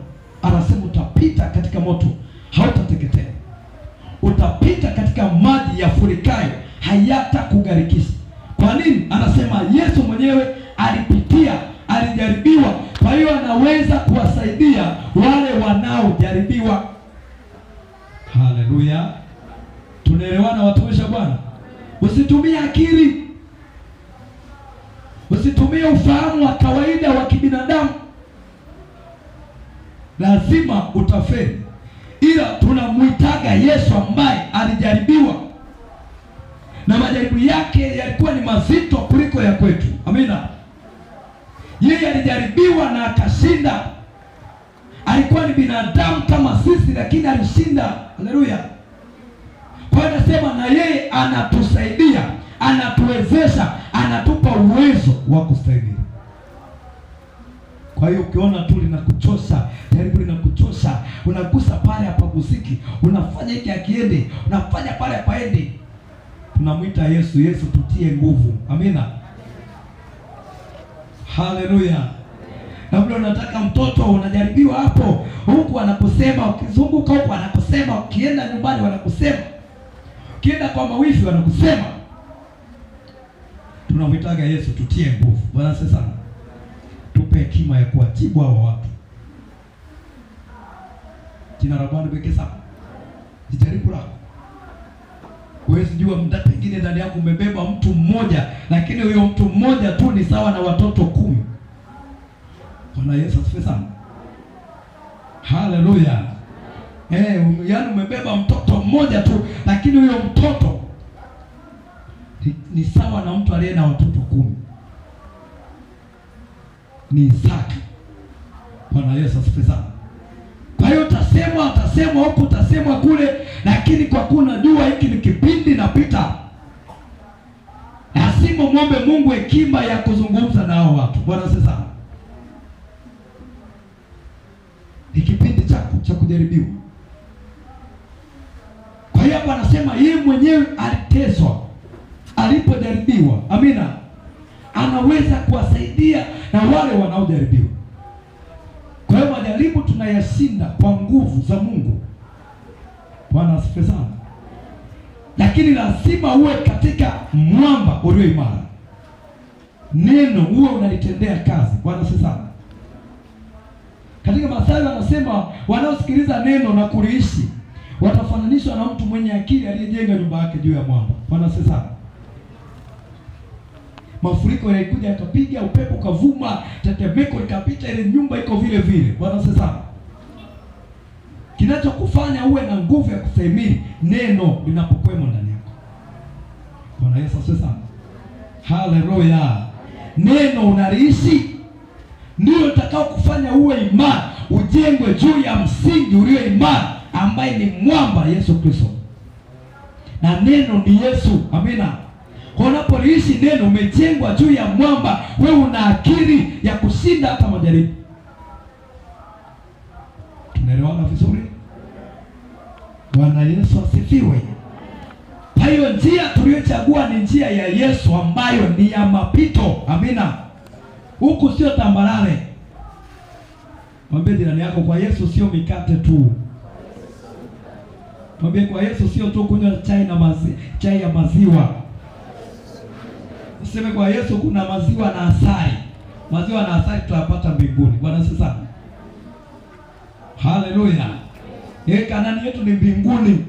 anasema utapita katika moto hautateketea. Utapita katika maji yafurikayo hayatakugarikisha. Kwa nini? Anasema Yesu mwenyewe alipitia, alijaribiwa, kwa hiyo anaweza kuwasaidia wale wanaojaribiwa. Haleluya. Tunaelewana watumishi wa Bwana? Usitumie akili, usitumie ufahamu wa kawaida wa kibinadamu. Lazima utafeli. Ila tunamwitaga Yesu ambaye alijaribiwa na majaribu yake yalikuwa ni mazito kuliko ya kwetu. Amina. Yeye alijaribiwa na akashinda. Alikuwa ni binadamu kama sisi lakini alishinda. Haleluya. Kwa hiyo nasema na yeye anatusaidia, anatuwezesha, anatupa uwezo wa kustahimili. Kwa hiyo ukiona tu linakuchosha, jaribu linakuchosha, unagusa pale hapagusiki, unafanya hiki akiende, unafanya pale hapaendi, tunamwita Yesu. Yesu tutie nguvu. Amina. Haleluya. Labda unataka mtoto, unajaribiwa hapo, huku anakusema, ukizunguka huku anakusema, ukienda nyumbani wanakusema, ukienda kwa mawifi wanakusema. Tunamwitaga Yesu tutie nguvu. Bwana sana. Tupe hekima ya kuwajibu hao watu. Jina la Bwana pekee sana. Jijaribu lako. Huwezi jua muda pengine ndani yako umebeba mtu mmoja, lakini huyo mtu mmoja tu ni sawa na watoto 10. Bwana Yesu asifiwe sana. Haleluya. Yaani umebeba mtoto mmoja tu, lakini huyo mtoto ni sawa na mtu aliye na watoto 10. Ni Isaka. Bwana Yesu asifiwe sana. Kwa hiyo utasemwa huku, utasemwa kule, lakini kwa kuna jua hiki ni kipindi napita. Lazima muombe Mungu hekima ya kuzungumza na hao watu. Bwana asifiwe sana. Ni kipindi cha kujaribiwa. Kwa hiyo hapa anasema yeye mwenyewe aliteswa alipojaribiwa. Amina. Anaweza kuwasaidia na wale wanaojaribiwa. Kwa hiyo majaribu tunayashinda kwa nguvu za Mungu. Bwana asifiwe sana. Lakini lazima uwe katika mwamba ulio imara. Neno uwe unalitendea kazi. Bwana asifiwe sana. Katika Mathayo anasema wanaosikiliza neno na kuliishi watafananishwa na mtu mwenye akili aliyejenga nyumba yake juu ya mwamba. Bwana asifiwe sana. Mafuriko yalikuja yakapiga, upepo kavuma, tetemeko likapita, ile nyumba iko vile vile. Bwana asifiwe sana. Kinachokufanya uwe na nguvu ya kustahimili neno linapokuwemo ndani yako. Bwana Yesu asifiwe sana. Haleluya. Neno unaliishi ndio utakao kufanya uwe imara, ujengwe juu ya msingi ulio imara ambaye ni mwamba Yesu Kristo. Na neno ni Yesu. Amina. Kwa unapoliishi neno umejengwa juu ya mwamba, wewe una akili ya kushinda hata majaribu. Tunaelewana vizuri? Bwana Yesu asifiwe. Kwa hiyo njia tuliyochagua ni njia ya Yesu ambayo ni ya mapito. Amina. Huku sio tambarare. Mwambie jirani yako, kwa Yesu sio mikate tu. Mwambie kwa Yesu sio tu kunywa chai ya maziwa. Useme kwa Yesu kuna maziwa na asali. Maziwa na asali tutapata mbinguni. Bwana sasa. Haleluya. Kanani yetu ni mbinguni.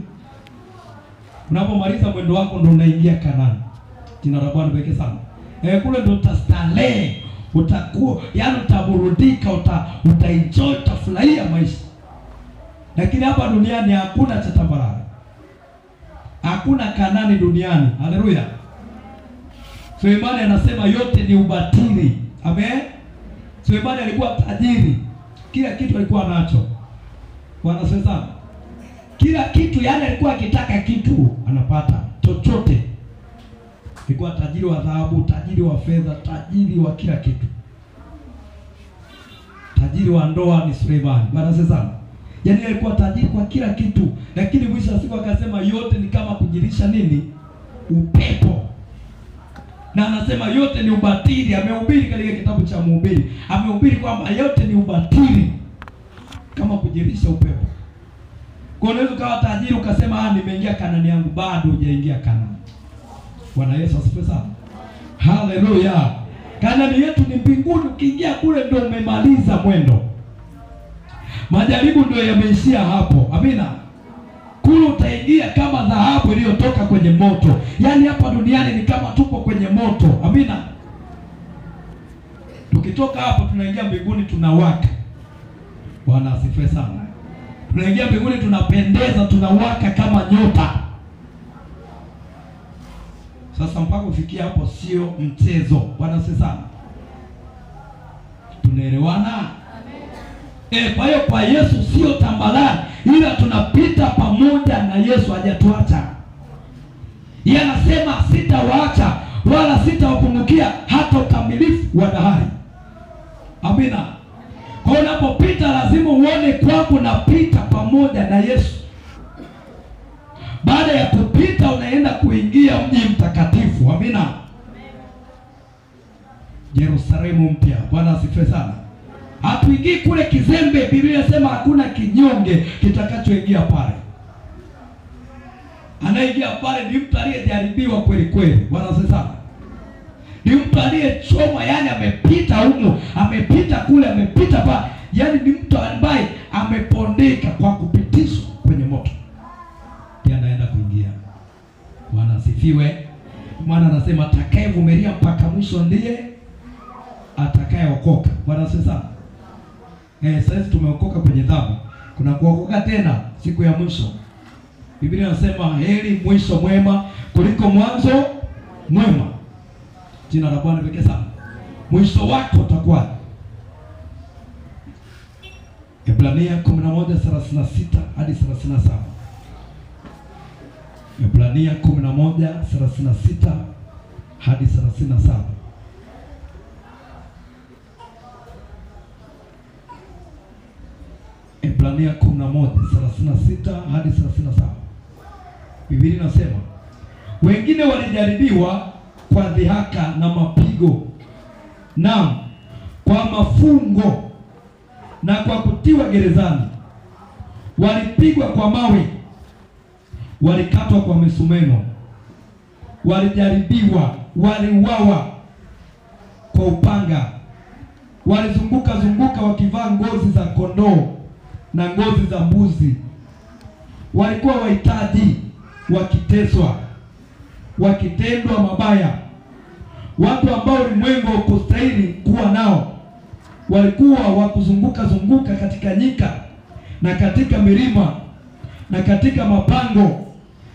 Unapomaliza mwendo wako ndo unaingia Kanaani. Jina la Bwana pekee sana. Kule ndo utastarehe, utakuwa yaani utaburudika, utaenjoy, utafurahia maisha. Lakini hapa duniani hakuna cha tambarare. Hakuna Kanaani duniani. Haleluya. Sulemani anasema yote ni ubatili. Amen. Sulemani alikuwa tajiri. Kila kitu alikuwa nacho. Bwana sasa. Kila kitu, yani alikuwa akitaka kitu anapata chochote. Alikuwa tajiri wa dhahabu, tajiri wa fedha, tajiri wa kila kitu. Tajiri wa ndoa ni Sulemani. Bwana sasa. Yaani alikuwa tajiri kwa kila kitu, lakini mwisho wa siku akasema yote ni kama kujilisha nini? Upepo. Na anasema yote ni ubatili. Amehubiri katika kitabu cha Mhubiri. Amehubiri kwamba yote ni ubatili, kama kujilisha upepo. Kwa unaweza ukawa tajiri ukasema nimeingia Kanaani yangu, bado hujaingia Kanaani. Bwana Yesu asifiwe sana. Haleluya. Kanaani yetu ni mbinguni, ukiingia kule ndio umemaliza mwendo. Majaribu ndio yameishia hapo. Amina. Kule utaingia kama dhahabu iliyotoka kwenye moto. Yaani hapa duniani ni kama tupo kwenye moto. Amina. Tukitoka hapo tunaingia mbinguni tunawaka. Bwana asifiwe sana. Tunaingia mbinguni tunapendeza, tunawaka kama nyota. Sasa mpaka ufikia hapo sio mchezo. Bwana asifiwe sana. Tunaelewana? Kwa hiyo kwa Yesu sio tambalani, ila tunapita pamoja na Yesu, hajatuacha. Yeye anasema sitawaacha wala sitawapungukia hata ukamilifu wa dahari. Amina. Kwa hiyo unapopita lazima uone kwako napita pamoja na Yesu. Baada ya kupita unaenda kuingia mji mtakatifu. Amina. Yerusalemu mpya. Bwana asifiwe sana. Hatuingii kule kizembe. Biblia inasema hakuna kinyonge kitakachoingia pale. Anaingia pale ni mtu aliyejaribiwa kweli kweli. Bwana asifiwe sana. Ni mtu aliyechoma, yani amepita huko, amepita kule, amepita pale. Yani ni mtu ambaye amepondeka kwa kupitishwa kwenye moto. Ndiye anaenda kuingia. Bwana asifiwe. Maana anasema atakayevumilia mpaka mwisho ndiye atakayeokoka. Bwana asifiwe sana. Sasa tumeokoka kwenye dhambi. Kuna kuokoka tena siku ya mwisho. Biblia inasema heri mwisho mwema kuliko mwanzo mwema. Jina la Bwana pekee sana. Mwisho wako utakuwa. Ebrania 11:36 hadi 37. Ebrania 11:36 hadi 37. Ebrania 11:36 hadi 37. Biblia inasema wengine walijaribiwa kwa dhihaka na mapigo, naam, kwa mafungo na kwa kutiwa gerezani. Walipigwa kwa mawe, walikatwa kwa misumeno, walijaribiwa, waliuawa kwa upanga, walizunguka wakivaa ngozi za kondoo na ngozi za mbuzi. Walikuwa wahitaji, wakiteswa, wakitendwa mabaya. Watu ambao ulimwengu haukustahili kuwa nao. Walikuwa wakuzunguka katika nyika na katika milima na katika mapango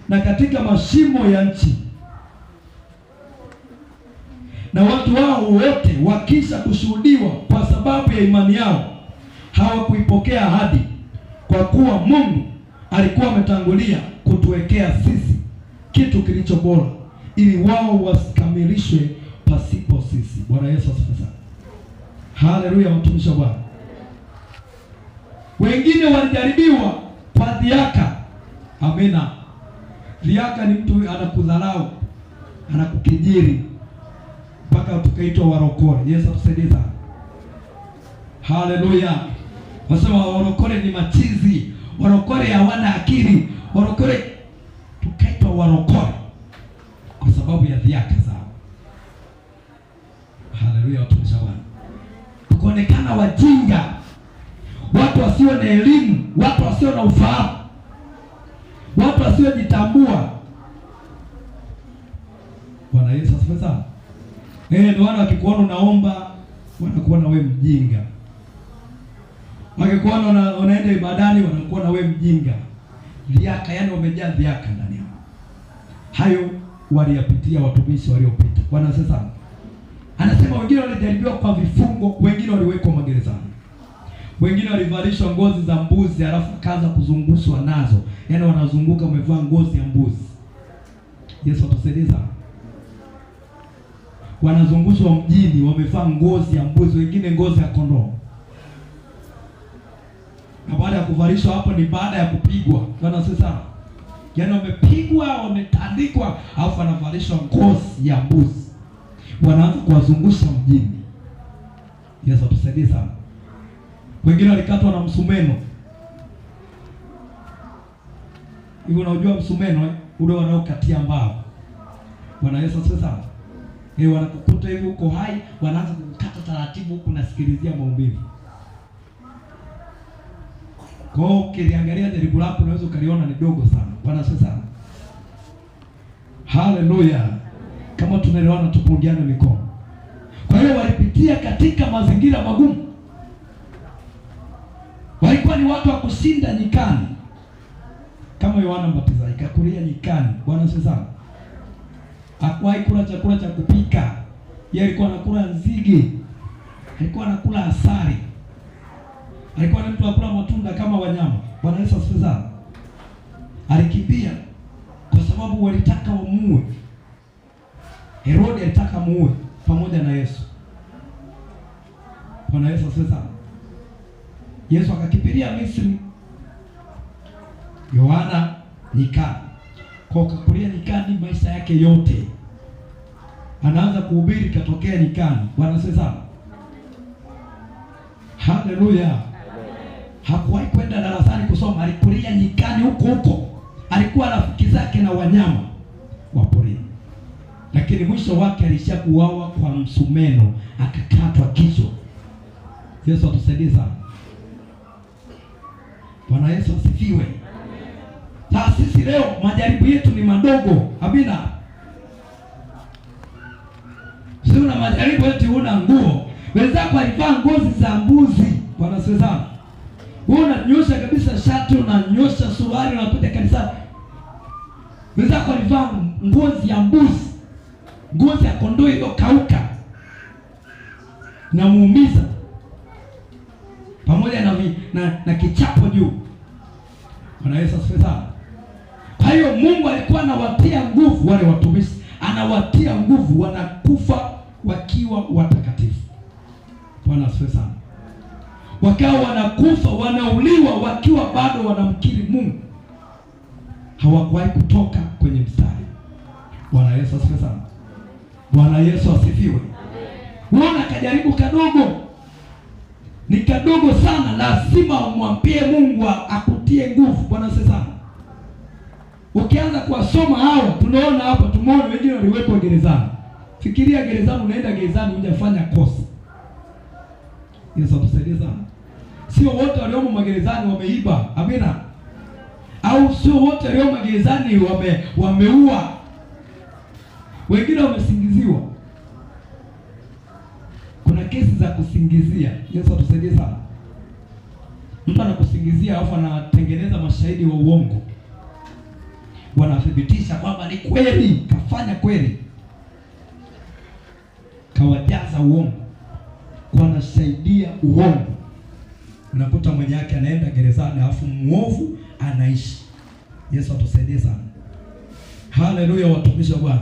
na katika mashimo ya nchi. Na watu hao wote wakisha kushuhudiwa kwa sababu ya imani yao hawakuipokea ahadi, kwa kuwa Mungu alikuwa ametangulia kutuwekea sisi kitu kilicho bora, ili wao wasikamilishwe pasipo sisi. Bwana Yesu asifiwe sana. Haleluya, mtumishi wa Bwana. Wengine walijaribiwa kwa dhihaka. Amina. Dhihaka ni mtu anakudharau, anakukejeli, mpaka tukaitwa warokore. Yesu atusaidie sana. Haleluya. Wasema warokore ni machizi, warokore hawana akili, warokore. Tukaitwa warokore kwa sababu ya dhihaka zao. Haleluya, watumishi wa Bwana. Tukaonekana wajinga, watu wasio na elimu, watu wasio na ufahamu, watu wasiojitambua. Bwana Yesu asifiwe sana. Ndio wana wakikuona unaomba wanakuona wewe mjinga. Wakikuona unaenda ibadani wanakuona wewe mjinga. Dhiaka, yani wamejaa dhiaka ndani yao. Hayo waliyapitia watumishi waliopita. Bwana sasa anasema wengine walijaribiwa kwa vifungo, wengine waliwekwa magerezani. Wengine walivalishwa ngozi za mbuzi alafu kaanza kuzungushwa nazo. Yaani wanazunguka wamevaa ngozi ya mbuzi. Yesu atusaidie sana. Wanazungushwa mjini wamevaa ngozi ya mbuzi, wengine ngozi ya kondoo. Na baada ya kuvalishwa hapo ni baada ya kupigwa. Bwana sasa. Yaani wamepigwa, wametandikwa, alafu wanavalishwa ngozi ya mbuzi. Wanaanza kuwazungusha mjini. Yesu atusaidie sana. Wengine walikatwa na msumeno. Hivi unajua msumeno ule wanaokatia mbao. Bwana Yesu asifiwe sana. Wanakukuta hivi uko hai, wanaanza kukata taratibu huku nasikilizia maumivu. Kwa hiyo ukiangalia jaribu lako unaweza ukaliona ni dogo sana. Bwana asifiwe sana. Haleluya. Kama tunaelewana tupungiane mikono. Kwa hiyo walipitia katika mazingira magumu. Walikuwa ni watu wa kushinda nyikani. Kama Yohana Mbatizaji kakulia nyikani. Bwana asifiwe sana. Hakuwahi kula chakula cha kupika. Yeye alikuwa anakula nzige. Alikuwa anakula asali. Alikuwa ni mtu anakula matunda kama wanyama. Bwana Yesu asifiwe sana. Alikimbia kwa sababu walitaka wamuue. Herode alitaka muue pamoja na Yesu. Bwana Yesu asifiwe sana. Yesu akakimbilia Misri. Yohana nyikani. Kwa kukulia nyikani maisha yake yote. Anaanza kuhubiri katokea nyikani. Bwana asifiwe sana. Haleluya. Hakuwahi kwenda darasani kusoma, alikulia nyikani huko. Alikuwa rafiki zake na wanyama wa porini. Lakini mwisho wake alishakuuawa kwa msumeno, akakatwa kichwa. Yesu atusaidie sana. Bwana Yesu asifiwe. Sasa sisi leo majaribu yetu ni madogo. Amina. Sio na majaribu yetu una nguo. Wenzako alivaa ngozi za mbuzi. Bwana asifiwe sana. Wewe unanyosha kabisa shati, unanyosha suruali, unakuja kanisani. Wenzako alivaa ngozi ya mbuzi. Ngozi ya kondoo iliyokauka. Na muumiza. Pamoja na kichapo juu. Bwana Yesu asifiwe sana. Kwa hiyo Mungu alikuwa anawatia nguvu wale watumishi, anawatia nguvu, wanakufa wakiwa watakatifu. Bwana asifiwe sana. Wakawa wanakufa, wanauliwa wakiwa bado wanamkiri Mungu. Hawakuwahi kutoka kwenye mstari. Bwana Yesu asifiwe sana. Bwana Yesu asifiwe. Unaona kajaribu kadogo. Ni kadogo sana, lazima umwambie Mungu akutie nguvu. Bwana asifiwe sana. Ukianza kuwasoma hao, tunaona hapa, tumeona wengine waliwekwa gerezani. Fikiria gerezani, unaenda gerezani hujafanya kosa. Yesu atusaidie sana. Sio wote waliomo magerezani wameiba. Amina. Au sio wote waliomo gerezani wameua. Wengine wamesingiziwa. Kuna kesi za kusingizia. Yesu atusaidie sana. Mtu anakusingizia alafu anatengeneza mashahidi wa uongo. Wanathibitisha kwamba ni kweli, kafanya kweli. Kawajaza uongo. Wanasaidia uongo. Unakuta mwenye yake anaenda gerezani alafu muovu anaishi. Yesu atusaidie sana. Haleluya watumishi wa Bwana.